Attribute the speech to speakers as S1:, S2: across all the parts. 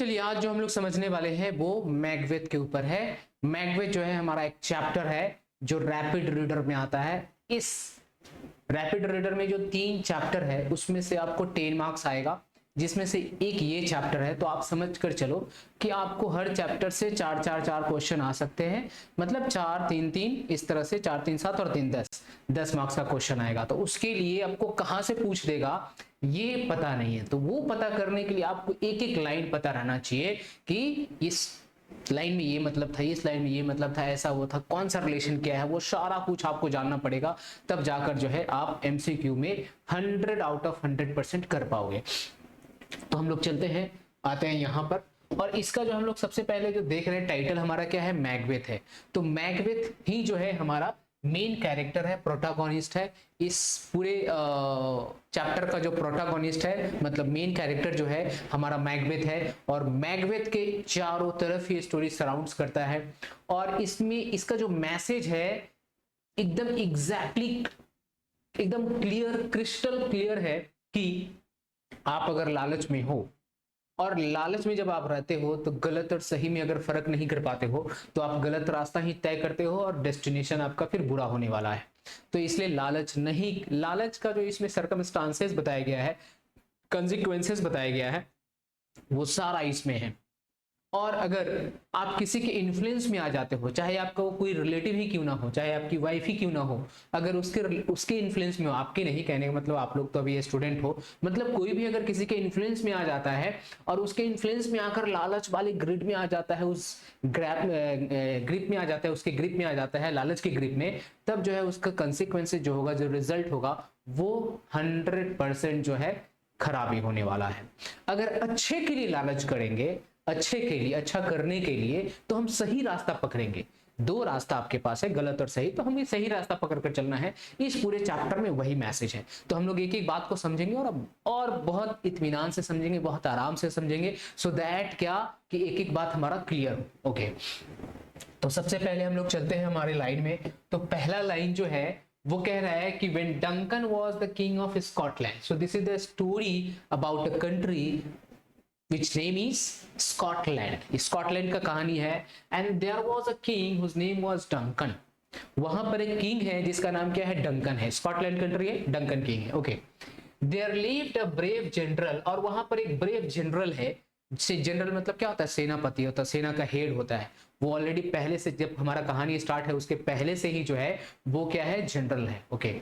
S1: चलिए आज जो हम लोग समझने वाले हैं वो मैकबेथ के ऊपर है। मैकबेथ जो है हमारा एक चैप्टर है जो रैपिड रीडर में आता है। इस रैपिड रीडर में जो 3 चैप्टर है उसमें से आपको 10 मार्क्स आएगा, जिसमें से एक ये चैप्टर है। तो आप समझ कर चलो कि आपको हर चैप्टर से 4 क्वेश्चन आ सकते हैं, मतलब 4 3 3 इस तरह से 4 3 7 और 3 10 मार्क्स का क्वेश्चन आएगा। तो उसके लिए आपको कहां से पूछ देगा ये पता नहीं है, तो वो पता करने के लिए आपको एक एक लाइन पता रहना चाहिए कि इस लाइन में ये मतलब था, इस लाइन में ये मतलब था, ऐसा वो था, कौन सा रिलेशन क्या है, वो सारा कुछ आपको जानना पड़ेगा। तब जाकर जो है आप एमसीक्यू में 100 आउट ऑफ 100% कर पाओगे। तो हम लोग चलते हैं, आते हैं यहाँ पर, और इसका जो हम लोग सबसे पहले जो देख रहे हैं टाइटल हमारा क्या है, मैकबेथ है। तो मैकबेथ ही जो है हमारा मेन कैरेक्टर है, प्रोटैगनिस्ट है। इस पूरे चैप्टर का जो प्रोटैगनिस्ट है, मतलब मेन कैरेक्टर जो है हमारा मैकबेथ है, और मैकबेथ के चारों तरफ ये स्टोरी सराउंड्स करता है। और इसमें इसका जो मैसेज है एकदम एग्जैक्टली एकदम क्लियर, क्रिस्टल क्लियर है कि आप अगर लालच में हो, और लालच में जब आप रहते हो तो गलत और सही में अगर फर्क नहीं कर पाते हो तो आप गलत रास्ता ही तय करते हो और डेस्टिनेशन आपका फिर बुरा होने वाला है। तो इसलिए लालच नहीं, लालच का जो इसमें सर्कमस्टांसेस बताया गया है, कंसिक्वेंसेस बताया गया है, वो सारा इसमें है। और अगर आप किसी के इन्फ्लुएंस में आ जाते हो, चाहे आपका वो कोई रिलेटिव ही क्यों ना हो, चाहे आपकी वाइफ ही क्यों ना हो, अगर उसके इन्फ्लुएंस में हो, आपके नहीं, कहने का मतलब आप लोग तो अभी स्टूडेंट हो, मतलब कोई भी अगर किसी के इन्फ्लुएंस में आ जाता है और उसके इन्फ्लुएंस में आकर लालच वाले ग्रिड में आ जाता है, उस ग्रिप में आ जाता है, उसके ग्रिप में आ जाता है, लालच के ग्रिप में, तब जो है उसका कंसिक्वेंसेज जो होगा, जो रिजल्ट होगा, वो 100% जो है खराबी होने वाला है। अगर अच्छे के लिए लालच करेंगे, अच्छे के लिए, अच्छा करने के लिए, तो हम सही रास्ता पकड़ेंगे। 2 रास्ता आपके पास है, गलत और सही, तो हमें सही रास्ता पकड़ कर चलना है। इस पूरे चैप्टर में वही मैसेज है। तो हम लोग एक एक बात को समझेंगे और बहुत इत्मीनान से समझेंगे, बहुत आराम से समझेंगे, सो दैट क्या कि एक एक बात हमारा क्लियर हो। ओके, तो सबसे पहले हम लोग चलते हैं हमारे लाइन में। तो पहला लाइन जो है वो कह रहा है कि when Duncan was the king of Scotland, so this is the story about a country which name is Scotland. Scotland का कहानी है। and there was a king whose name was Duncan. वहां पर एक किंग है जिसका नाम क्या है, डंकन है। स्कॉटलैंड कंट्री है, डंकन किंग है। Okay, there lived a brave general, और वहां पर एक ब्रेव जनरल है। से जनरल मतलब क्या होता है, सेनापति होता है, सेना का हेड होता है। वो ऑलरेडी पहले से, जब हमारा कहानी स्टार्ट है उसके पहले से ही जो है वो क्या है, जनरल है। Okay,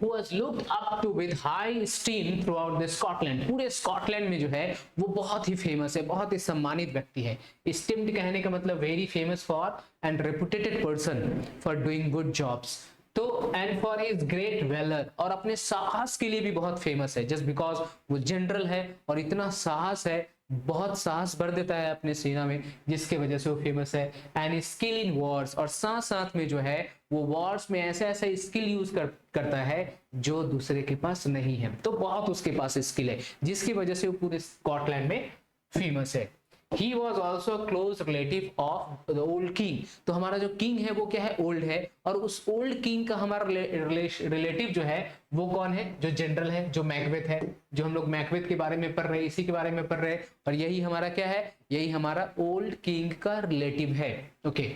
S1: who was looked up to with high esteem throughout the Scotland. पूरे स्कॉटलैंड में जो है वो बहुत ही फेमस है, बहुत ही सम्मानित व्यक्ति है। esteemed कहने का मतलब very famous for and reputed person for doing good jobs. तो and for his great valour, और अपने साहस के लिए भी बहुत फेमस है। जस्ट बिकॉज वो जनरल है और इतना साहस है, बहुत साहस भर देता है अपने सेना में, जिसके वजह से वो फेमस है। एंड स्किल इन वॉर्स, और साथ साथ में जो है वो वॉर्स में ऐसा ऐसा स्किल यूज करता है जो दूसरे के पास नहीं है। तो बहुत उसके पास स्किल है जिसकी वजह से वो पूरे स्कॉटलैंड में फेमस है। He was also a close relative of the old king. तो हमारा जो किंग है वो क्या है, ओल्ड है, और उस ओल्ड किंग का हमारा रिलेटिव जो है वो कौन है, जो जनरल है, जो मैकबेथ है। जो हम लोग मैकबेथ के बारे में पढ़ रहे हैं, इसी के बारे में पढ़ रहे हैं, और यही हमारा क्या है, यही हमारा ओल्ड किंग का रिलेटिव है। Okay,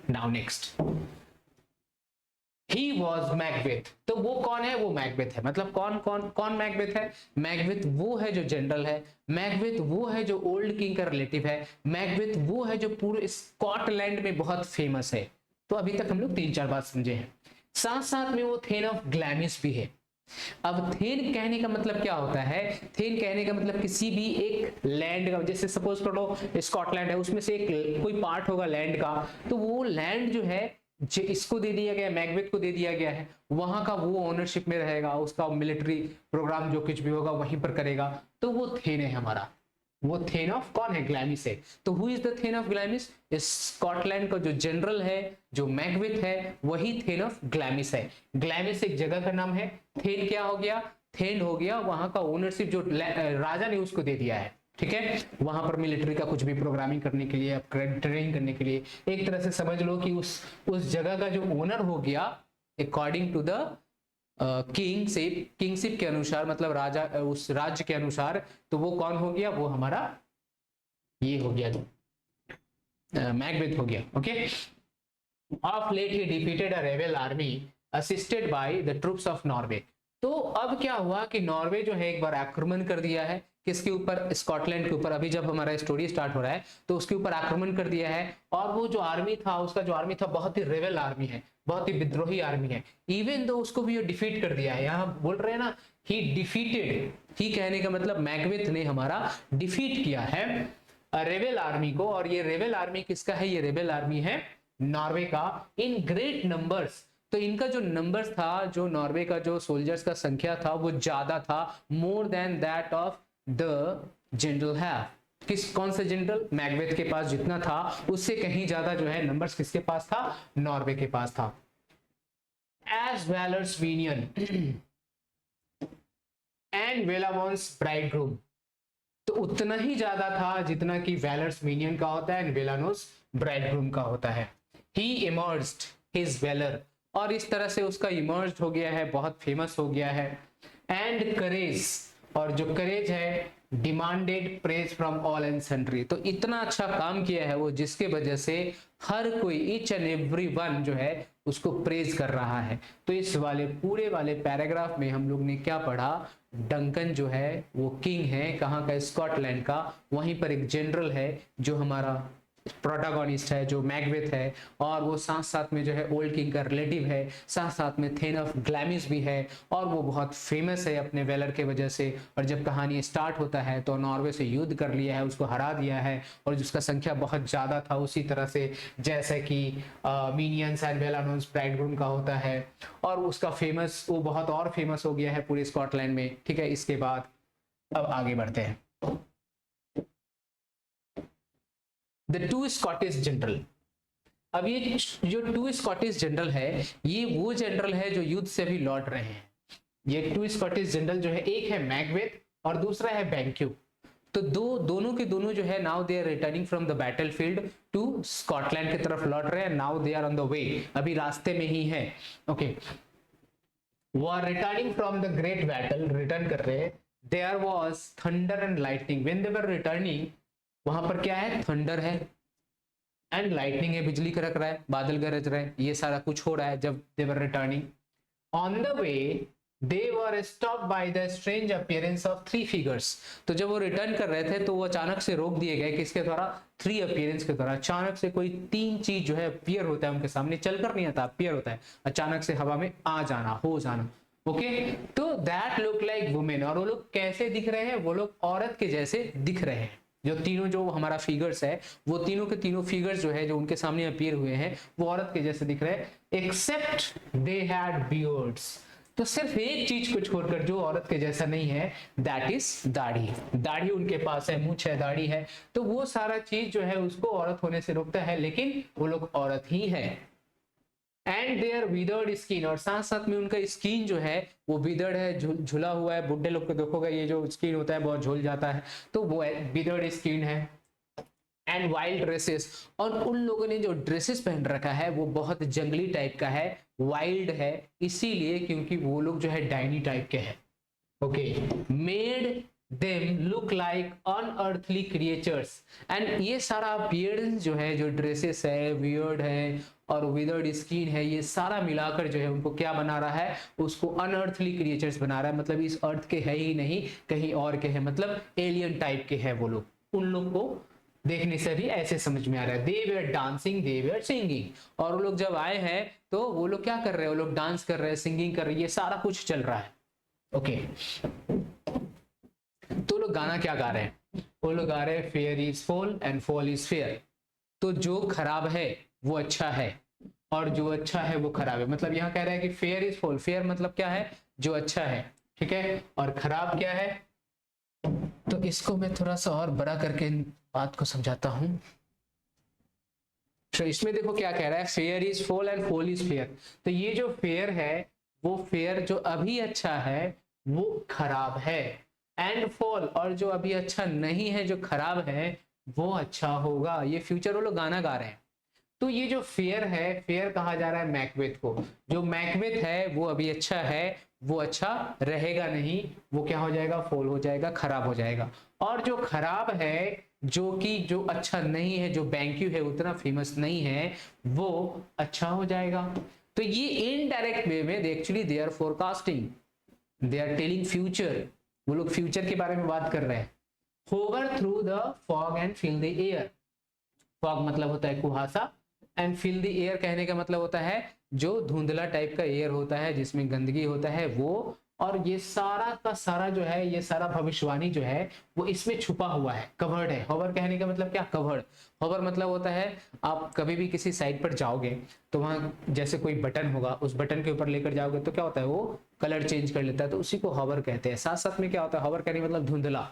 S1: now next, He was Macbeth. तो वो कौन है, वो मैकबेथ है। मतलब कौन कौन कौन मैकबेथ है, मैकबेथ वो है जो जनरल है, मैकबेथ वो है जो ओल्ड किंग का रिलेटिव है, मैकबेथ वो है जो पूरे स्कॉटलैंड में बहुत फेमस है। तो अभी तक हम लोग 3-4 बात समझे हैं। साथ साथ में वो थेन ऑफ ग्लैमिस भी है। अब थेन कहने का मतलब क्या होता है, थेन कहने का मतलब किसी भी एक लैंड का, जैसे सपोज करो स्कॉटलैंड है, उसमें से एक कोई पार्ट होगा लैंड का, तो वो लैंड जो है इसको दे दिया गया, मैकबेथ को दे दिया गया है, वहां का वो ओनरशिप में रहेगा, उसका मिलिट्री प्रोग्राम जो कुछ भी होगा वहीं पर करेगा। तो वो थेन है हमारा, वो थेन ऑफ कौन है, ग्लैमिस है। तो who is the thane of Glamis, Scotland का जो जनरल है, जो मैकबेथ है, वही थेन ऑफ ग्लैमिस है। ग्लैमिस एक जगह का नाम है, थेन क्या हो गया, थेन हो गया वहां का ओनरशिप जो राजा ने उसको दे दिया है। ठीक है, वहां पर मिलिट्री का कुछ भी प्रोग्रामिंग करने के लिए, ट्रेनिंग करने के लिए, एक तरह से समझ लो कि उस जगह का जो ओनर हो गया अकॉर्डिंग टू द किंगशिप के अनुसार, मतलब राजा उस राज्य के अनुसार, तो वो कौन हो गया, वो हमारा ये हो गया, मैकबेथ हो गया। Okay, of late he defeated a rebel army assisted by the troops of Norway. तो अब क्या हुआ कि नॉर्वे जो है एक बार आक्रमण कर दिया है, किसके ऊपर, स्कॉटलैंड के ऊपर। अभी जब हमारा स्टोरी स्टार्ट हो रहा है तो उसके ऊपर आक्रमण कर दिया है, और वो जो आर्मी था, उसका जो आर्मी था बहुत ही रेबेल आर्मी है, बहुत ही विद्रोही आर्मी है। इवन दो उसको भी डिफीट कर दिया है, यहाँ बोल रहे हैं ना ही डिफीटेड, ही कहने का मतलब मैकबेथ ने हमारा डिफीट किया है रेबेल आर्मी को। और ये रेबेल आर्मी किसका है, ये रेबेल आर्मी है नॉर्वे का, इन ग्रेट नंबर्स। तो इनका जो नंबर्स था, जो नॉर्वे का जो सोल्जर्स का संख्या था वो ज्यादा था, more than that of the general है। कौन से जनरल, मैकबेथ के पास जितना था उससे कहीं ज्यादा जो है नंबर्स किसके पास था, नॉर्वे के पास था। एज वेलर्स वीनियन एंड वेलावॉन्स ब्राइडग्रूम, तो उतना ही ज्यादा था जितना कि वेलर्स मीनियन का होता है एंड वेलानोस ब्राइडग्रूम का होता है। ही इमर्ज्ड हिज वेलर, और इस तरह से उसका इमर्ज्ड हो गया है, बहुत फेमस हो गया है। एंड करेज, और जो करेज है, demanded praise from all and sundry, तो इतना अच्छा काम किया है वो जिसके वजह से हर कोई, ईच एंड एवरी वन जो है उसको प्रेज कर रहा है। तो इस वाले पूरे वाले पैराग्राफ में हम लोग ने क्या पढ़ा, डंकन जो है वो किंग है, कहाँ का, स्कॉटलैंड का। वहीं पर एक जनरल है जो हमारा प्रोटागोनिस्ट है, जो मैकबेथ है, और वो साथ साथ में जो है ओल्ड किंग का रिलेटिव है, साथ साथ में थेन ऑफ ग्लैमिस भी है, और वो बहुत फेमस है अपने वेलर के वजह से। और जब कहानी स्टार्ट होता है तो नॉर्वे से युद्ध कर लिया है, उसको हरा दिया है, और जिसका संख्या बहुत ज्यादा था, उसी तरह से जैसे कि मीनियंस एंड वेलानोस ब्राइडग्रूम का होता है, और उसका फेमस, वो बहुत और फेमस हो गया है पूरे स्कॉटलैंड में। ठीक है, इसके बाद अब आगे बढ़ते हैं। द टू स्कॉटिश जनरल, अब ये जो टू स्कॉटिश जनरल है, ये वो जनरल है जो युद्ध से भी लौट रहे हैं। ये टू स्कॉटिश जनरल जो है, एक है मैकबेथ और दूसरा है बैंक्यू। तो दोनों के दोनों जो है, now they are returning from the battlefield to Scotland की तरफ लौट रहे हैं। Now they are on the way, अभी रास्ते में ही है। ओके, वो are returning from the great battle, return कर रहे हैं। There was thunder and lightning when they were returning, वहां पर क्या है, थंडर है एंड लाइटनिंग है, बिजली कड़क रहा है, बादल गरज रहे हैं, ये सारा कुछ हो रहा है जब they were returning. On the way they were stopped by the strange appearance of three figures, तो जब वो रिटर्न कर रहे थे तो वो अचानक से रोक दिए गए, किसके द्वारा, थ्री अपीयरेंस के द्वारा। अचानक से कोई तीन चीज जो है अपीयर होता है उनके सामने, चलकर नहीं आता, अपीयर होता है, अचानक से हवा में आ जाना, हो जाना। ओके, तो दैट लुक लाइक वुमेन, और वो लोग कैसे दिख रहे हैं, वो लोग औरत के जैसे दिख रहे हैं। जो तीनों जो हमारा फिगर्स है, वो तीनों के तीनों फिगर्स जो है जो उनके सामने अपीयर हुए हैं, वो औरत के जैसे दिख रहे हैं, एक्सेप्ट दे हैड बियर्ड्स, तो सिर्फ एक चीज को छोड़कर जो औरत के जैसा नहीं है, दैट इज दाढ़ी। दाढ़ी उनके पास है, मूंछ है, दाढ़ी है, तो वो सारा चीज जो है उसको औरत होने से रोकता है, लेकिन वो लोग औरत ही है। एंड देयर विदर्ड स्किन, और साथ साथ में उनका स्किन जो है वो विदर्ड है, झुला हुआ है। बुढ़े लोग को देखोगे ये जो स्किन होता है बहुत झुल जाता है, तो वो विदर्ड स्किन है। एंड वाइल्ड ड्रेसेस, और उन लोगों ने जो ड्रेसेस पहन रखा है वो बहुत जंगली टाइप का है, वाइल्ड है, इसीलिए क्योंकि वो लोग जो है डाइनी टाइप के हैं। Okay, made them look like unearthly creatures, and ये सारा अपीयरेंस जो है, जो ड्रेसेस है, वियर्ड है और विदर्ड स्किन है, ये सारा मिलाकर जो है उनको क्या बना रहा है, उसको अनअर्थली क्रिएचर्स बना रहा है। मतलब इस अर्थ के है ही नहीं, कहीं और के है, मतलब एलियन टाइप के है वो लोग। उन लोग को देखने से भी ऐसे समझ में आ रहा है। They were dancing, they were singing, और वो लोग जब आए हैं तो वो लोग क्या कर रहे हैं, वो लोग डांस कर रहे हैं, सिंगिंग कर रहे हैं, ये सारा कुछ चल रहा है। ओके, तो लोग गाना क्या गा रहे हैं, वो लोग गा रहे हैं fair is fall and fall is fair. तो जो खराब है वो अच्छा है, और जो अच्छा है वो खराब है। मतलब यहाँ कह रहा है कि फेयर इज फॉल, फेयर मतलब क्या है, जो अच्छा है, ठीक है, और खराब क्या है। तो इसको मैं थोड़ा सा और बड़ा करके बात को समझाता हूं। तो इसमें देखो क्या कह रहा है, fair is fall and fall is fair. तो ये जो फेयर है, वो फेयर जो अभी अच्छा है वो खराब है, एंड फॉल, और जो अभी अच्छा नहीं है, जो खराब है, वो अच्छा होगा। ये फ्यूचर वो लोग गाना गा रहे हैं। तो ये जो फेयर है, फेयर कहा जा रहा है मैकबेथ को। जो मैकबेथ है वो अभी अच्छा है, वो अच्छा रहेगा नहीं, वो क्या हो जाएगा, फॉल हो जाएगा, खराब हो जाएगा। और जो खराब है, जो अच्छा नहीं है, जो बैंक्यू है उतना फेमस नहीं है, वो अच्छा हो जाएगा। तो ये इनडायरेक्ट वे में actually they are forecasting, they are telling future, वो लोग फ्यूचर के बारे में बात कर रहे हैं। Hover through the fog and fill the air, fog मतलब होता है कुहासा, एंड फिल द एयर कहने का मतलब होता है जो धुंधला टाइप का एयर होता है जिसमें गंदगी होता है वो। और ये सारा का सारा जो है, ये सारा भविष्यवाणी जो है वो इसमें छुपा हुआ है, कवर्ड है। होवर कहने का मतलब क्या, कवर्ड। होवर मतलब होता है आप कभी भी किसी साइट पर जाओगे तो वहां जैसे कोई बटन होगा, उस बटन के ऊपर लेकर जाओगे तो क्या होता है, वो कलर चेंज कर लेता है, तो उसी को होवर कहते हैं। साथ साथ में क्या होता है, होवर कहने का मतलब धुंधला,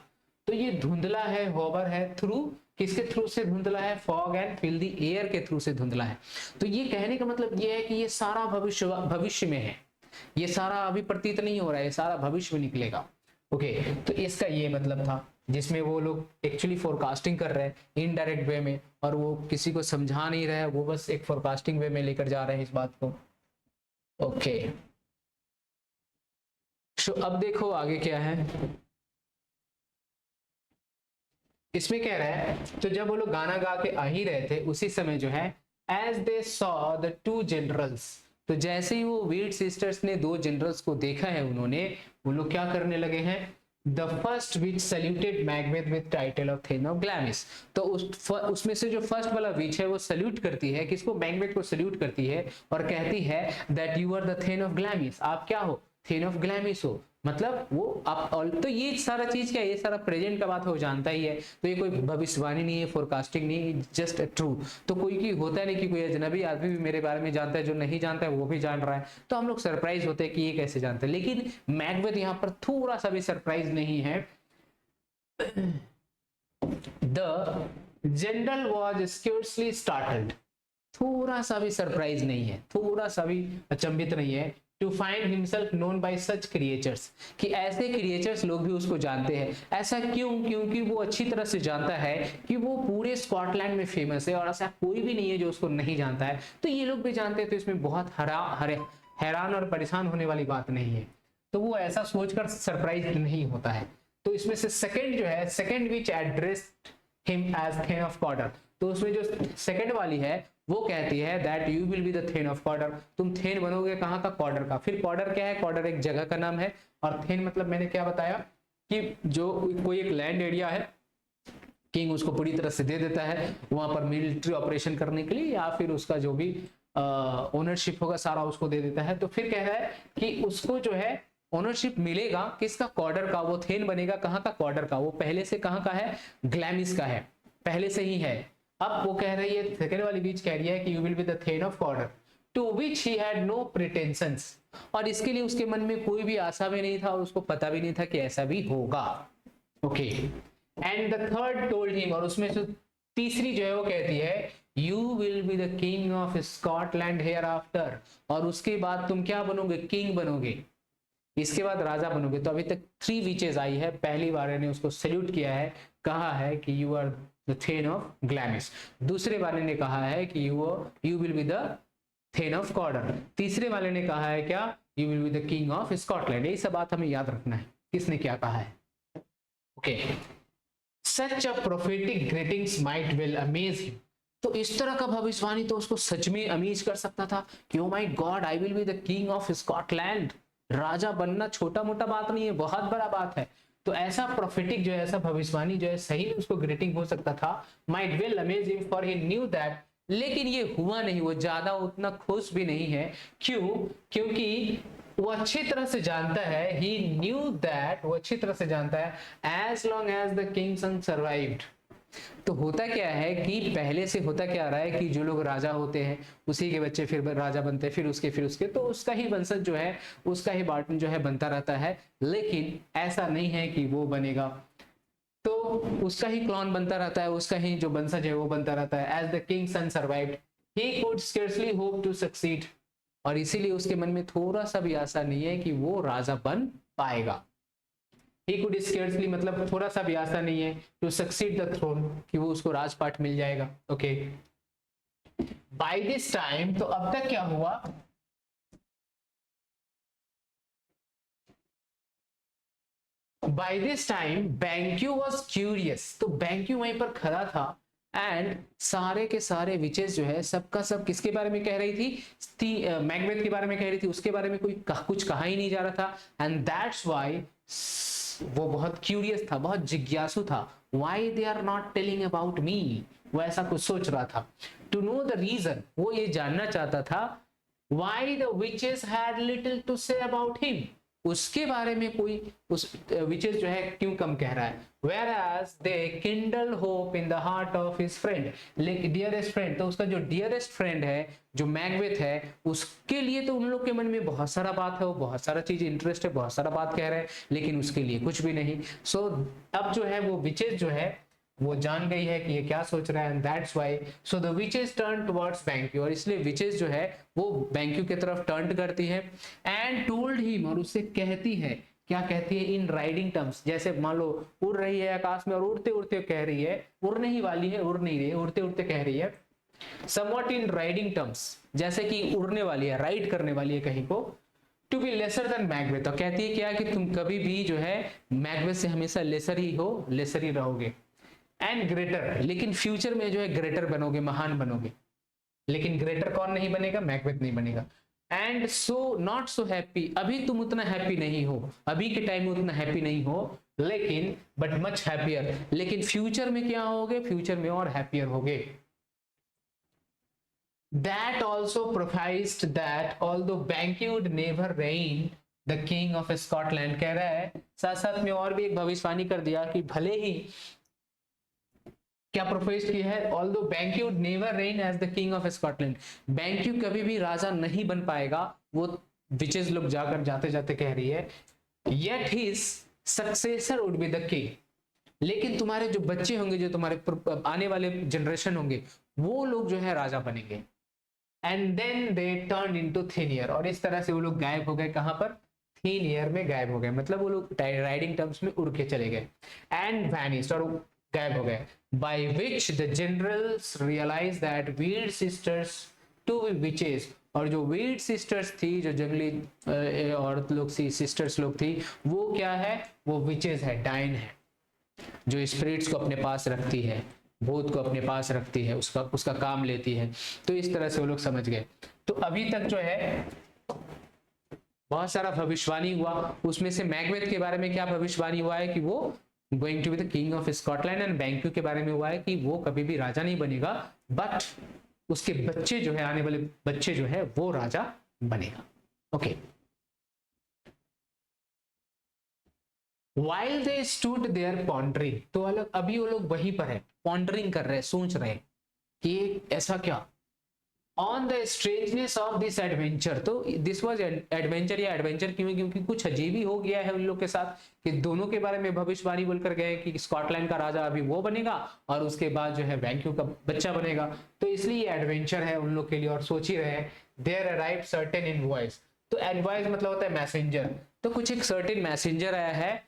S1: तो ये धुंधला है, होवर है, थ्रू किसके थ्रू से धुंधला है, fog and fill the air के थ्रू से धुंधला है। तो ये कहने का मतलब ये है कि ये सारा भविष्य में है, ये सारा अभी प्रतीत नहीं हो रहा है, ये सारा भविष्य में निकलेगा। ओके, तो इसका ये मतलब था जिसमें वो लोग एक्चुअली फोरकास्टिंग कर रहे हैं इनडायरेक्ट वे में, और वो किसी को समझा नहीं रहे हैं, वो बस एक फोरकास्टिंग वे में लेकर जा रहे हैं इस बात को। ओके, तो अब देखो आगे क्या है, इसमें कह रहा है तो जब वो लोग गाना गा के आ ही रहे थे उसी समय जो है, as they saw the two generals, तो जैसे ही वो वीर सिस्टर्स ने दो जनरल्स को देखा है उन्होंने, वो लोग क्या करने लगे हैं, the first witch saluted Macbeth with title of thane of Glamis, तो उसमें से जो फर्स्ट वाला विच है वो सल्यूट करती है किसको, मैकबेथ को सल्यूट करती है और कहती है that you are the thane of Glamis, आप क्या हो, थेन ऑफ ग्लैमिस हो, मतलब वो आप। तो ये सारा चीज क्या है, ये सारा प्रेजेंट का बात हो जानता ही है, तो ये कोई भविष्यवाणी नहीं है, फोरकास्टिंग नहीं, जस्ट ट्रू। तो कोई की होता है नहीं कि कोई अजनबी आदमी भी मेरे बारे में जानता है, जो नहीं जानता है वो भी जान रहा है, तो हम लोग सरप्राइज होते हैं कि ये कैसे जानते हैं। लेकिन मैकबेथ यहाँ पर थोड़ा सा भी सरप्राइज नहीं है। द जनरल वॉज स्क्योर्सली स्टार्टल्ड, थोड़ा सा भी सरप्राइज नहीं है, थोड़ा सा भी अचंभित नहीं है, to find himself known by such creatures, कि ऐसे क्रिएचर्स लोग भी उसको जानते हैं। ऐसा क्यों, क्योंकि वो अच्छी तरह से जानता है कि वो पूरे स्कॉटलैंड में फेमस है और ऐसा कोई भी नहीं है जो उसको नहीं जानता है, तो ये लोग भी जानते हैं, तो इसमें बहुत हैरान और परेशान होने वाली बात नहीं है, तो वो ऐसा सोचकर सरप्राइज नहीं होता है। तो इसमें से सेकंड जो है, second witch addressed him as thane of Cawdor, तो उसमें जो सेकंड वाली है वो कहती है that you will be the thane of Cawdor, तुम थेन बनोगे कहाँ का, कॉर्डर का। फिर कॉर्डर क्या है, कॉर्डर एक जगह का नाम है, और थेन मतलब मैंने क्या बताया कि जो कोई एक लैंड एरिया है, किंग उसको पूरी तरह से दे देता है वहां पर मिलिट्री ऑपरेशन करने के लिए, या फिर उसका जो भी ओनरशिप होगा सारा उसको दे देता है। तो फिर कह रहा है कि उसको जो है ओनरशिप मिलेगा किसका, कॉर्डर का, वो थेन बनेगा कहाँ का, कॉर्डर का, वो पहले से कहाँ का है, ग्लैमिस का है, पहले से ही है। अब वो कह रही है, सेकेंड वाली बीच कह रही है कि you will be the thane of Cawdor, to which he had no pretensions, और इसके लिए उसके मन में कोई भी आशा भी नहीं था और उसको पता भी नहीं था कि ऐसा भी होगा। Okay, and the third told him, और उसमें से तीसरी जो है वो कहती है you will be the king of Scotland hereafter, और उसके बाद तुम क्या बनोगे, किंग बनोगे, इसके बाद राजा बनोगे। तो अभी तक 3 विचेज आई है, पहली बार ने उसको सैल्यूट किया है, कहा है कि you are the thane of Glamis, दूसरे वाले ने कहा है कि you will be the thane of Cawdor, तीसरे वाले ने कहा है क्या, you will be the king of Scotland. यही सब बात हमें याद रखना है, किसने क्या कहा है। Okay, such a prophetic greetings might will amaze him, तो इस तरह का भविष्यवाणी तो उसको सच में अमेज कर सकता था कि oh my God I will be the king of Scotland, राजा बनना छोटा मोटा बात नहीं है, बहुत बड़ा बात है। तो ऐसा प्रोफेटिक जो है, ऐसा भविष्यवाणी जो है सही में उसको ग्रीटिंग हो सकता था, might will amaze him for he knew that, लेकिन ये हुआ नहीं, वो ज्यादा उतना खुश भी नहीं है। क्यों, क्योंकि वो अच्छी तरह से जानता है, ही न्यू दैट, वो अच्छी तरह से जानता है, as long as the king son survived, तो होता क्या है कि पहले से होता क्या रहा है कि जो लोग राजा होते हैं उसी के बच्चे फिर राजा बनते हैं, फिर उसके, तो उसका ही वंशज जो है, उसका ही बाटन जो है बनता रहता है। लेकिन ऐसा नहीं है कि वो बनेगा, तो उसका ही क्लॉन बनता रहता है, उसका ही जो वंशज है वो बनता रहता है। As the king son survived he could scarcely hope to succeed, और इसीलिए उसके मन में थोड़ा सा भी आशा नहीं है कि वो राजा बन पाएगा। He could scarcely मतलब थोड़ा सा भी आशा नहीं है to succeed the throne, कि वो उसको राजपाट मिल जाएगा। ओके, बाय दिस टाइम, तो अब तक क्या हुआ, by this time Banquo was curious, तो बैंक्यू वहीं पर खड़ा था एंड सारे के सारे विचेस जो है सबका सब किसके बारे में कह रही थी, मैकबेथ के बारे में कह रही थी, उसके बारे में कुछ कहा ही नहीं जा रहा था। एंड दैट्स वाई वो बहुत क्यूरियस था, बहुत जिज्ञासु था, why they are not telling about me, वो ऐसा कुछ सोच रहा था। टू नो द रीजन, वो ये जानना चाहता था why the witches had little to say about him, उसके बारे में कोई उस विचेस जो है क्यों कम कह रहा है। Whereas they kindle hope in the heart of his friend, लेकिन डियरेस्ट फ्रेंड, तो उसका जो डियरेस्ट फ्रेंड है जो मैकबेथ है, उसके लिए तो उन लोग के मन में बहुत सारा बात है, वो बहुत सारा चीज इंटरेस्ट है, बहुत सारा बात कह रहे हैं, लेकिन उसके लिए कुछ भी नहीं। सो अब जो है वो विचेस जो है वो जान गई है कि ये क्या सोच रहा है, and that's why so the witches turn towards BenQ, और इसलिए विचेस जो है वो बैंक्यू की तरफ टर्न करती है एंड टोल्ड हिम, और उससे कहती है, क्या कहती है, इन राइडिंग टर्म्स, जैसे मान लो उड़ रही है आकाश में और उड़ते उड़ते कह रही है, उड़ने ही वाली है, उड़ नहीं रही है, उड़ते उड़ते कह रही है, समवॉट इन राइडिंग टर्म्स, जैसे कि उड़ने वाली है, राइड करने वाली है कहीं को, to be lesser than Macbeth, तो कहती है क्या कि तुम कभी भी जो है मैकबेथ से हमेशा लेसर ही हो, लेसर ही रहोगे, एंड ग्रेटर, लेकिन फ्यूचर में जो है ग्रेटर बनोगे, महान बनोगे, लेकिन ग्रेटर कौन नहीं बनेगा, मैकबेथ नहीं बनेगा। And so not so happy, अभी तुम उतना हैप्पी नहीं हो, अभी के टाइम में उतना हैप्पी नहीं हो, लेकिन बट मच हैप्पियर, लेकिन फ्यूचर में क्या होगे, फ्यूचर में और हैप्पियर होगे। That also prophesied that although Banquo would never reign the king of Scotland, कह रहा है साथ साथ में और भी एक भविष्यवाणी कर दिया कि भले ही क्या प्रोफेस की है, although Banquo never reign as the king of Scotland, Banquo कभी भी राजा नहीं बन पाएगा, वो विचेस लोग जाकर जाते जाते कह रही है, yet his successor would be the king, लेकिन तुम्हारे जो बच्चे होंगे, जो तुम्हारे आने वाले जनरेशन होंगे, वो लोग जो है राजा बनेंगे। And then they turn into thin air, और इस तरह से वो लोग गायब हो गए, कहां पर, थिन एयर में गायब हो गए, मतलब वो लोग राइडिंग टर्म्स में उड़ के चले गए, एंड वैनिश्ड, और गायब हो गए। By which the generals realized that weird sisters to be witches, और जो weird sisters थी, जो जंगली औरत लोग थी, सिस्टर्स लोग थी, वो क्या है, वो witches है, डाइन है, जो स्पिरिट्स को अपने पास रखती है, भूत को अपने पास रखती है, उसका काम लेती है। तो इस तरह से वो लोग समझ गए। तो अभी तक जो है बहुत सारा भविष्यवाणी हुआ, उसमें से मैकबेथ के बारे में क्या भविष्यवाणी हुआ है कि वो going to be the king of Scotland, and Banquo के बारे में हुआ है कि वो कभी भी राजा नहीं बनेगा, बट उसके बच्चे जो है, आने वाले बच्चे जो है वो राजा बनेगा। Okay, while they stood there pondering, तो अलग अभी वो लोग वहीं पर है, पॉन्डरिंग कर रहे हैं, सोच रहे हैं कि ऐसा क्या, on the strangeness of this adventure, तो दिस वाज एडवेंचर, या एडवेंचर क्यों, क्योंकि कुछ अजीब ही हो गया है उन लोग के साथ कि दोनों के बारे में भविष्यवाणी बोलकर गए कि स्कॉटलैंड का राजा अभी वो बनेगा और उसके बाद जो है बैंक्यू का बच्चा बनेगा, तो इसलिए एडवेंचर है उन लोग के लिए, और सोच ही रहे हैं। देयर अराइव सर्टेन इनवॉइस, तो इनवॉइस मतलब होता है मैसेंजर, तो कुछ एक सर्टेन मैसेंजर आया है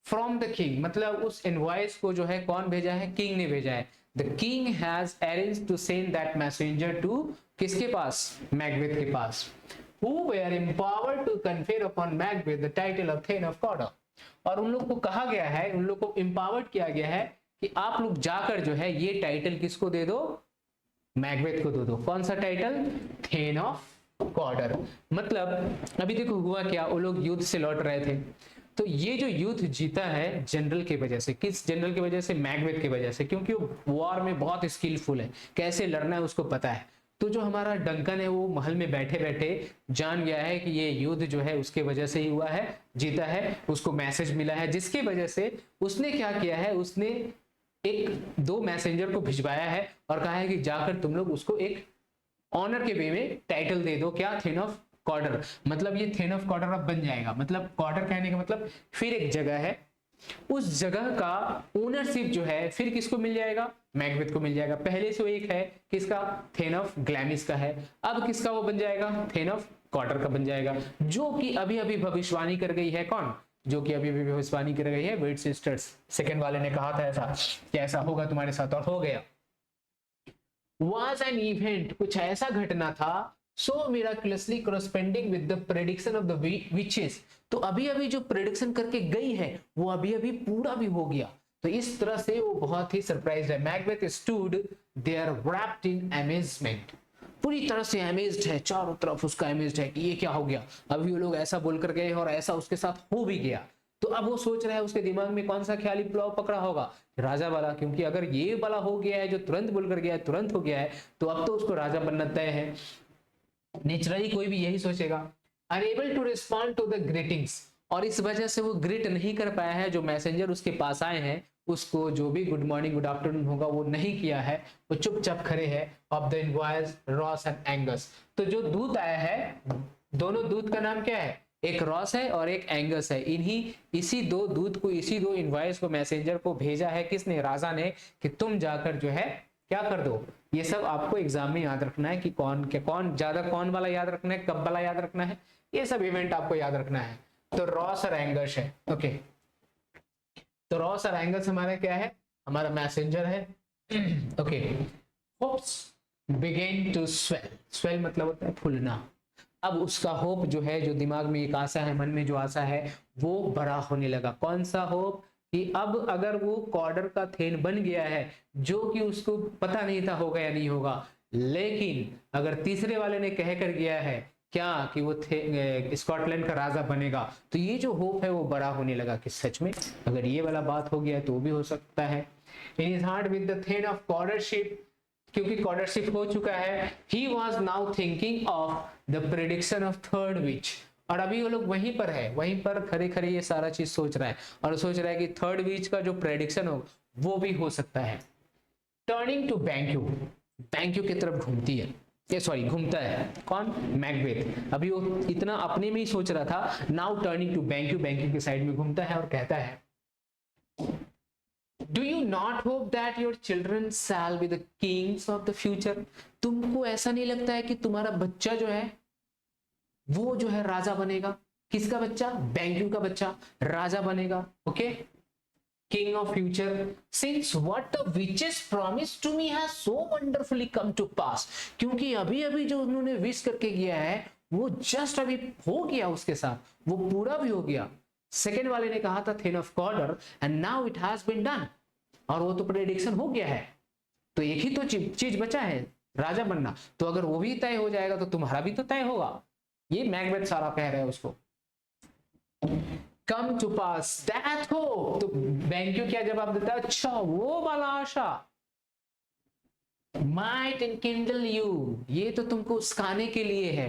S1: फ्रॉम द किंग, मतलब उस इनवॉइस को जो है कौन भेजा है, किंग ने भेजा है। The king has arranged to send that messenger to, किसके पास, मैकबेथ के पास, who were empowered to confer upon Macbeth the title of Thane of Cawdor, और उन लोग को कहा गया है, उन लोग को empowered किया गया है कि आप लोग जाकर जो है ये टाइटल किसको दे दो, मैकबेथ को दे दो। कौन सा टाइटल, थेन ऑफ कॉडर। मतलब अभी देखो हुआ क्या, वो लोग युद्ध से लौट रहे थे, तो ये जो युद्ध जीता है जनरल की वजह से, किस जनरल की वजह से, मैकबेथ की वजह से, क्योंकि वो वॉर में बहुत स्किलफुल है, कैसे लड़ना है उसको पता है। तो जो हमारा डंकन है वो महल में बैठे बैठे जान गया है कि ये युद्ध जो है उसके वजह से ही हुआ है, जीता है, उसको मैसेज मिला है, जिसकी वजह से उसने क्या किया है, उसने एक दो मैसेंजर को भिजवाया है और कहा है कि जाकर तुम लोग उसको एक ऑनर के वे में टाइटल दे दो, क्या, थेन ऑफ कॉडर, मतलब ये थेन ऑफ कॉडर अब बन जाएगा, मतलब कॉडर कहने का मतलब फिर एक जगह है, उस जगह का ओनरशिप जो है फिर किसको मिल जाएगा, मैकबेथ को मिल जाएगा। पहले से वो एक है किसका, थेन ऑफ ग्लैमिस का है, अब किसका वो बन जाएगा, थेन ऑफ कॉडर का बन जाएगा, जो कि अभी अभी भविष्यवाणी कर गई है, कौन, जो कि अभी अभी भविष्यवाणी कर गई है वेड सिस्टर्स, सेकंड वाले ने कहा था ऐसा कि ऐसा होगा तुम्हारे साथ, और हो गया। Was an event, कुछ ऐसा घटना था सो miraculously corresponding with the prediction of the witches। तो अभी अभी जो प्रेडिक्शन करके गई है वो अभी अभी पूरा भी हो गया। तो इस तरह से वो बहुत ही सरप्राइज है। Macbeth stood there wrapped in amazement, पूरी तरह से अमेज्ड है, चारों तरफ उसका अमेज्ड है कि ये क्या हो गया, अभी वो लोग ऐसा बोलकर गए और ऐसा उसके साथ हो भी गया। तो अब वो सोच रहा है, उसके दिमाग में कौन सा ख्याली पुलाव पकड़ा होगा, राजा वाला, क्योंकि अगर ये वाला हो गया है जो तुरंत बोलकर गया है, तुरंत हो गया है, तो अब तो उसको राजा बनना तय है। नेचुरली कोई भी यही सोचेगा। Unable to respond to the greetings, और इस वजह से वो ग्रीट नहीं कर पाया है, जो मैसेंजर उसके पास आए हैं उसको जो भी गुड मॉर्निंग गुड आफ्टरनून होगा वो नहीं किया है, वो चुपचाप खड़े हैं। Of the invoice Ross and Angus, तो जो दूत आया है, दोनों दूत का नाम क्या है, एक रॉस है और एक एंगस है। इसी दो दूत को, इसी दो इनवॉयस को, मैसेंजर को भेजा है किसने, राजा ने, कि तुम जाकर जो है क्या कर दो। ये सब आपको एग्जाम में याद रखना है कि कौन क्या, कौन ज्यादा, कौन वाला याद रखना है, कब वाला याद रखना है, ये सब इवेंट आपको याद रखना है। तो रॉस और एंगस है। ओके, तो रॉस और एंगस हमारा क्या है, हमारा मैसेंजर है। Okay, hopes begin to swell, swell मतलब होता है फूलना। अब उसका होप जो है, जो दिमाग में एक आशा है, मन में जो आशा है, वो बड़ा होने लगा। कौन सा होप, कि अब अगर वो कॉर्डर का थेन बन गया है, जो कि उसको पता नहीं था होगा या नहीं होगा, लेकिन अगर तीसरे वाले ने कह कर गया है क्या कि वो स्कॉटलैंड का राजा बनेगा, तो ये जो होप है वो बड़ा होने लगा कि सच में अगर ये वाला बात हो गया तो भी हो सकता है। In his heart with the thane of Cawdorship, क्योंकि कॉर्डरशिप हो चुका है, he was now thinking of the prediction of third witch. और अभी वो लोग वहीं पर है, वहीं पर खड़े खड़े ये सारा चीज सोच रहा है, और सोच रहा है कि थर्ड विच का जो प्रेडिक्शन हो वो भी हो सकता है। टर्निंग टू बैंक्यू, बैंक्यू की तरफ घूमती है, ये सॉरी घूमता है कौन, मैकबेथ। अभी वो इतना अपने में ही सोच रहा था, now turning to Banquo, Banquo के साइड में घूमता है और कहता है, do you not hope that your children shall be the kings of the future. तुमको ऐसा नहीं लगता है कि तुम्हारा बच्चा जो है वो जो है राजा बनेगा। किसका बच्चा, बैंक्यू का बच्चा राजा बनेगा। Okay, king of future, since what the witches promise to me has so wonderfully come to pass, क्योंकि अभी अभी जो उन्होंने विश करके गया है वो जस्ट अभी हो गया उसके साथ, वो पूरा भी हो गया। सेकेंड वाले ने कहा था thane of Cawdor and now it has been done, और वो तो प्रेडिक्शन हो गया है, तो एक ही तो चीज बचा है, राजा बनना। तो अगर वो भी तय हो जाएगा तो तुम्हारा भी तो तय होगा। ये मैकबेथ सारा कह रहा है उसको। Come to pass that hope, तो बैंक्यू क्या जवाब देता है, अच्छा वो वाला आशा, माइट इनकिंडल यू, ये तो तुमको उस्काने के लिए है,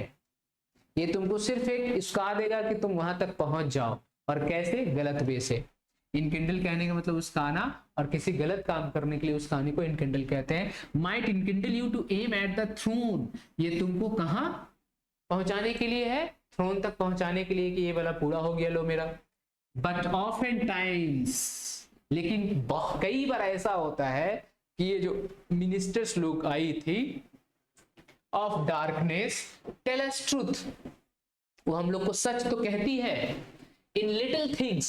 S1: ये तुमको सिर्फ एक उस्का देगा कि तुम वहां तक पहुंच जाओ। और कैसे, गलत वे से। इनकिंडल कहने का मतलब उस्काना, और किसी गलत काम करने के लिए उस्काने को इनकिंडल कहते हैं। Might enkindle you to aim at the throne, ये तुमको कहां पहुंचाने के लिए है, थ्रोन तक पहुंचाने के लिए, कि ये वाला पूरा हो गया लो मेरा। बट ऑफन टाइम्स, लेकिन कई बार ऐसा होता है कि ये जो मिनिस्टर्स लोग आई थी of darkness tell us truth, वो हम लोग को सच तो कहती है इन लिटिल थिंग्स,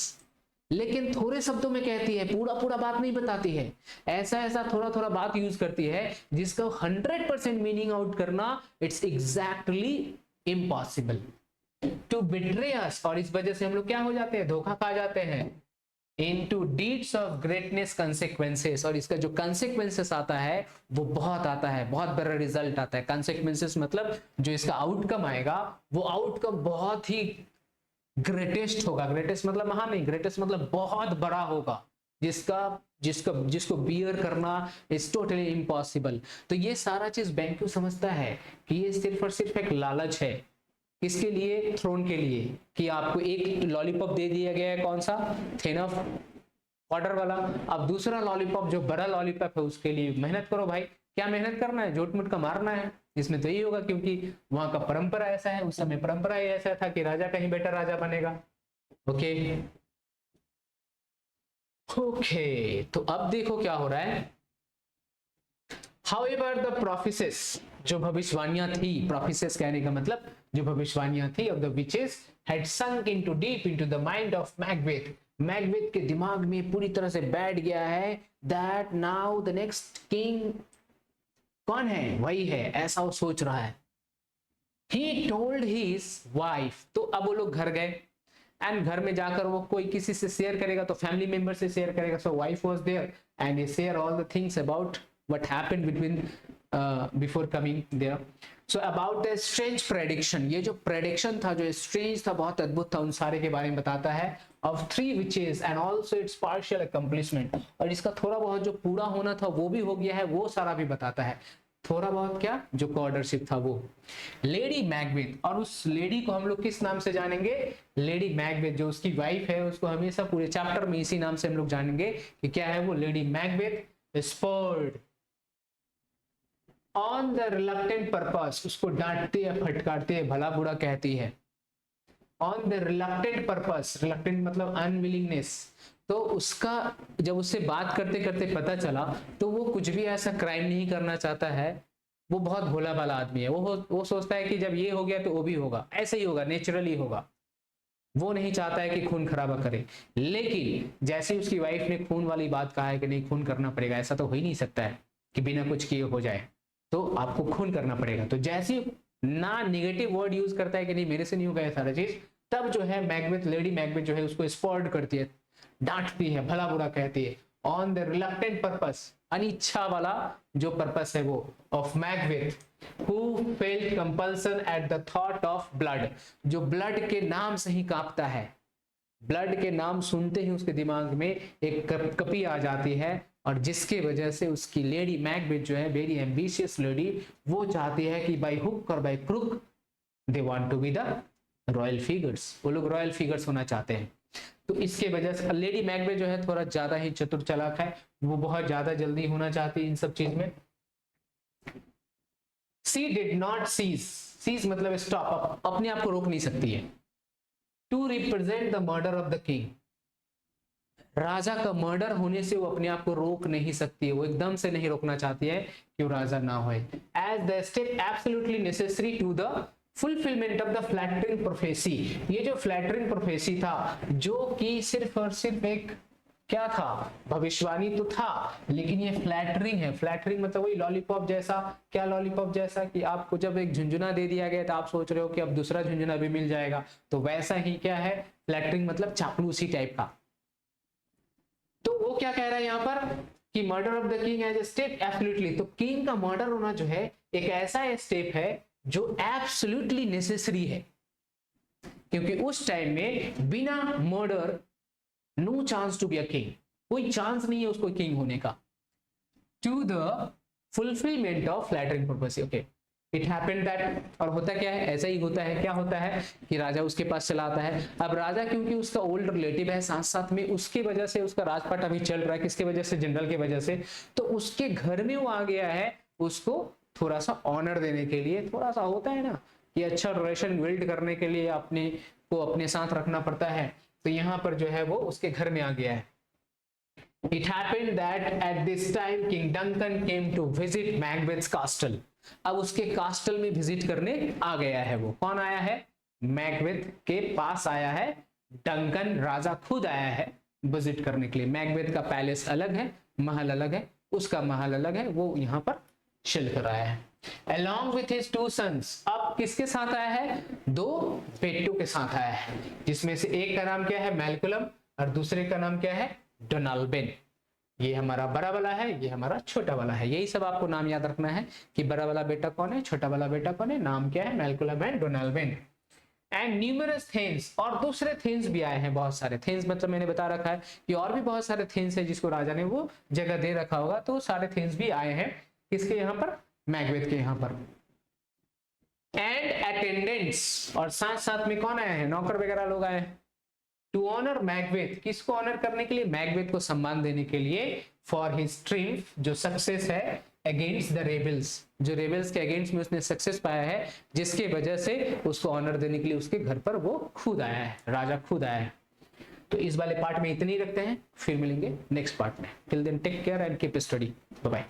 S1: लेकिन थोड़े शब्दों में कहती है, पूरा पूरा बात नहीं बताती है, ऐसा ऐसा थोड़ा थोड़ा बात यूज करती है जिसका 100% मीनिंग आउट करना it's exactly impossible to betray us. और इस वजह से हम लोग क्या हो जाते हैं, धोखा खा जाते हैं। Into deeds of greatness consequences, और इसका जो कंसेक्वेंसेस आता है वो बहुत आता है, बहुत बड़ा रिजल्ट आता है। कंसेक्वेंसेस मतलब जो इसका आउटकम आएगा वो आउटकम बहुत ही ग्रेटेस्ट होगा। ग्रेटेस्ट मतलब महान नहीं, ग्रेटेस्ट मतलब बहुत बड़ा होगा, जिसको बियर करना इज टोटली इम्पॉसिबल। तो ये सारा चीज बैंक्यू समझता है कि ये सिर्फ और सिर्फ एक लालच है, किसके लिए, थ्रोन के लिए, कि आपको एक लॉलीपॉप दे दिया गया है, कौन सा, थेन ऑफ कॉर्डर वाला। अब दूसरा लॉलीपॉप जो बड़ा लॉलीपॉप है उसके लिए मेहनत करो भाई। क्या मेहनत करना है, झूठ मूठ का मारना है, इसमें तो यही होगा, क्योंकि वहां का परंपरा ऐसा है, उस समय परंपरा ही ऐसा था कि राजा का ही बेटा राजा बनेगा। ओके ओके, तो अब देखो क्या हो रहा है। However, the prophecies, जो भविष्यवाणियां थी, prophecies कहने का मतलब जो भविष्यवाणियां थी, of the witches had sunk into deep into the mind of Macbeth, Macbeth के दिमाग में पूरी तरह से बैठ गया है that now the next king कौन है, वही है, ऐसा वो सोच रहा है। ही टोल्ड हिज वाइफ, तो अब वो लोग घर गए एंड घर में जाकर वो कोई किसी से शेयर करेगा तो फैमिली मेंबर से शेयर करेगा. So wife was there and he share all the things about what happened between before coming there. So about the strange prediction, ये जो प्रेडिक्शन था जो स्ट्रेंज था, बहुत अद्भुत था, उन सारे के बारे में बताता है. Of 3 witches and also it's partial accomplishment, और इसका थोड़ा बहुत जो पूरा होना था वो भी हो गया है, वो सारा भी बताता है. थोड़ा बहुत क्या जो कॉर्डरशिप था वो. लेडी मैकबेथ, और उस लेडी को हम लोग किस नाम से जानेंगे? Lady Macbeth. जो उसकी वाइफ है उसको हमेशा पूरे चैप्टर में इसी नाम से हम लोग जानेंगे कि क्या है वो, lady Macbeth spurred on the reluctant purpose, उसको डांटती है, फटकारती है, भला बुरा कहती है. On the reluctant purpose, reluctant मतलब अनविलिंगनेस. तो उसका जब उससे बात करते करते पता चला तो वो कुछ भी ऐसा क्राइम नहीं करना चाहता है. वो बहुत भोला भाला आदमी है. वो सोचता है कि जब ये हो गया तो वो भी होगा, ऐसे ही होगा, नेचुरली होगा. वो नहीं चाहता है कि खून खराबा करे. लेकिन जैसे उसकी वाइफ ने खून वाली बात कहा है कि नहीं खून करना पड़ेगा, ऐसा तो हो ही नहीं सकता है कि बिना कुछ किए हो जाए, तो आपको खून करना पड़ेगा. तो जैसे ना निगेटिव वर्ड यूज करता है कि नहीं मेरे से नहीं होगा ये सारा चीज, तब जो है मैकबेथ, लेडी मैकबेथ जो है उसको स्पॉर्ड करती है, डांटती है, भला बुरा कहती है. ऑन द रिलक्टेंट पर्पस, अनिच्छा वाला जो पर्पस है वो, of Macbeth who felt compulsion at the thought of blood, जो ब्लड के नाम से ही कांपता है. ब्लड के नाम सुनते ही उसके दिमाग में एक कपी आ जाती है, और जिसके वजह से उसकी लेडी मैकबेथ जो है, वेरी एम्बिशियस लेडी, वो चाहती है कि बाय हुक और by crook they want to be the royal figures, वो लोग रॉयल फिगर्स होना चाहते हैं. तो इसके वजह से लेडी मैकबेथ जो है थोड़ा ज्यादा ही चतुर चालाक है, वो बहुत ज्यादा जल्दी होना चाहती है इन सब चीज में. शी डिड नॉट सीज मतलब स्टॉप, अपने आप को रोक नहीं सकती है. To represent the murder of the king, राजा का मर्डर होने से वो अपने आप को रोक नहीं सकती है, वो एकदम से नहीं रोकना चाहती है कि वो राजा ना होए. As the step absolutely necessary to the fulfilment of the flattering prophecy, ये जो फ्लैटरिंग प्रोफेसी था, जो कि सिर्फ और सिर्फ एक क्या था, भविष्यवाणी तो था, लेकिन ये फ्लैटरिंग है. फ्लैटरिंग मतलब वही लॉलीपॉप जैसा. क्या लॉलीपॉप जैसा कि आपको जब एक झुंझुना दे दिया गया तो आप सोच रहे हो कि अब दूसरा झुंझुना भी मिल जाएगा, तो वैसा ही क्या है फ्लैटरिंग, मतलब चापलूसी टाइप का. तो वो क्या कह रहा है यहाँ पर कि murder of the king as a step absolutely, तो किंग का मर्डर होना जो है एक ऐसा स्टेप है जो एब्सोल्युटली नेसेसरी है, क्योंकि उस टाइम में बिना murder no chance to be a king, कोई चांस नहीं है उसको किंग होने का. To the fulfilment of flattering purpose. Okay, it happened that, और होता क्या है, ऐसा ही होता है. क्या होता है कि राजा उसके पास चला आता है. अब राजा क्योंकि उसका ओल्ड रिलेटिव है, साथ साथ में उसकी वजह से उसका राजपाट अभी चल रहा है, किसके वजह से, जनरल की वजह से, तो उसके घर में वो आ गया है, उसको थोड़ा सा ऑनर देने के लिए. थोड़ा सा होता है ना कि अच्छा रिलेशन बिल्ड करने के लिए अपने को अपने साथ रखना पड़ता है, तो यहाँ पर जो है वो उसके घर में आ गया है. It happened that at this time King Duncan came to visit Macbeth's castle. अब उसके कास्टल में विजिट करने आ गया है. वो कौन आया है? मैकबेथ के पास आया है डंकन, राजा खुद आया है विजिट करने के लिए. मैकबेथ का पैलेस अलग है, महल अलग है, उसका महल अलग है, वो यहाँ पर चिल कर आया है. Along with his 2 sons, अब किसके साथ आया है? 2 बेटों के साथ आया है, जिसमें से एक का नाम क्या है? मैलकुलम, और दूसरे का नाम क्या है? डोनाल्बिन. ये हमारा बड़ा वाला है, ये हमारा छोटा वाला है. यही सब आपको नाम याद रखना है कि बड़ा वाला बेटा कौन है, छोटा वाला बेटा कौन है, नाम क्या है, मैलकुलम एंड डोनाल्बिन. एंड न्यूमरस थेन्स, और दूसरे थेन्स भी आए हैं, बहुत सारे थेन्स, मतलब मैंने बता रखा है कि और भी बहुत सारे थेन्स है जिसको राजा ने वो जगह दे रखा होगा, तो सारे थेन्स भी आए हैं किसके यहाँ पर? मैकबेथ के यहाँ पर. एंड अटेंडेंट्स, और साथ साथ में कौन आया है? नौकर वगैरह लोग आए हैं. टू ऑनर मैकबेथ, किसको ऑनर करने के लिए? मैकबेथ को सम्मान देने के लिए. फॉर हिज ट्रिम्फ, जो सक्सेस है अगेंस्ट द रेबल्स, जो रेबल्स के अगेंस्ट में उसने सक्सेस पाया है, जिसके वजह से उसको ऑनर देने के लिए उसके घर पर वो खुद आया है, राजा खुद आया है. तो इस वाले पार्ट में इतनी रखते हैं, फिर मिलेंगे नेक्स्ट पार्ट में. Till then take care and keep study. Bye bye.